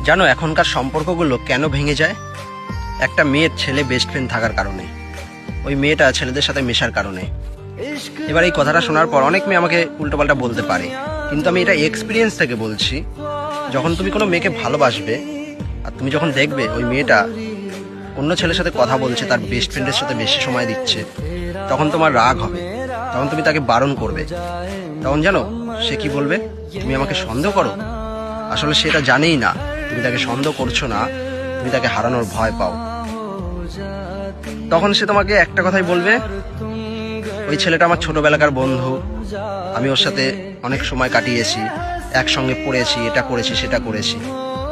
জানো এখনকার সম্পর্কগুলো কেন ভেঙে যায়? একটা মেয়ের ছেলে বেস্ট ফ্রেন্ড থাকার কারণে, ওই মেয়েটা ছেলেদের সাথে মেশার কারণে। এবার এই কথাটা শোনার পর অনেক মেয়ে আমাকে উল্টোপাল্টা বলতে পারে, কিন্তু আমি এটা এক্সপিরিয়েন্স থেকে বলছি। যখন তুমি কোনো মেয়েকে ভালোবাসবে আর তুমি যখন দেখবে ওই মেয়েটা অন্য ছেলের সাথে কথা বলছে, তার বেস্ট ফ্রেন্ডের সাথে বেশি সময় দিচ্ছে, তখন তোমার রাগ হবে, তখন তুমি তাকে বারণ করবে। তখন জানো সে কি বলবে? তুমি আমাকে সন্দেহ করো। আসলে সেটা জানেই না তুমি তাকে সন্দেহ করছো না, তুমি তাকে হারানোর ভয় পাও। তখন সে তোমাকে একটা কথাই বলবে, ওই ছেলেটা আমার ছোটবেলাকার বন্ধু, আমি ওর সাথে অনেক সময় কাটিয়েছি, একসঙ্গে পড়েছি, এটা করেছি সেটা করেছি,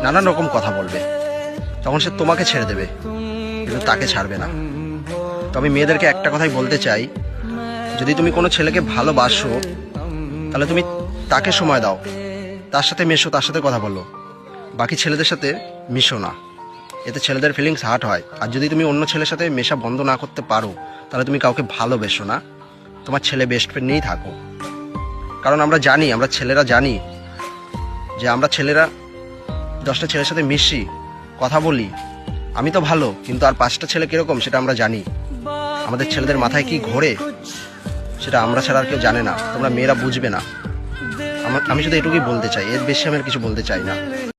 নানান রকম কথা বলবে। তখন সে তোমাকে ছেড়ে দেবে, কিন্তু তাকে ছাড়বে না। তো আমি মেয়েদেরকে একটা কথাই বলতে চাই, যদি তুমি কোনো ছেলেকে ভালোবাসো তাহলে তুমি তাকে সময় দাও, তার সাথে মেশো, তার সাথে কথা বলো। বাকি ছেলেদের সাথে মিশো না, এতে ছেলেদের ফিলিংস হার্ট হয়। আর যদি তুমি অন্য ছেলের সাথে মেশা বন্ধ না করতে পারো, তাহলে তুমি কাউকে ভালোবেসো না, তোমার ছেলে বেস্ট ফ্রেন্ড নিয়েই থাকো। কারণ আমরা জানি, আমরা ছেলেরা জানি যে আমরা ছেলেরা 10টা ছেলের সাথে মিশি, কথা বলি, আমি তো ভালো, কিন্তু আর 5টা ছেলে কিরকম সেটা আমরা জানি। আমাদের ছেলেদের মাথায় কি ঘোরে সেটা আমরা ছাড়া আর কেউ জানে না। তোমরা মেয়েরা বুঝবে না। আমি শুধু এটুকুই বলতে চাই, এর বেশি আমি আর কিছু বলতে চাই না।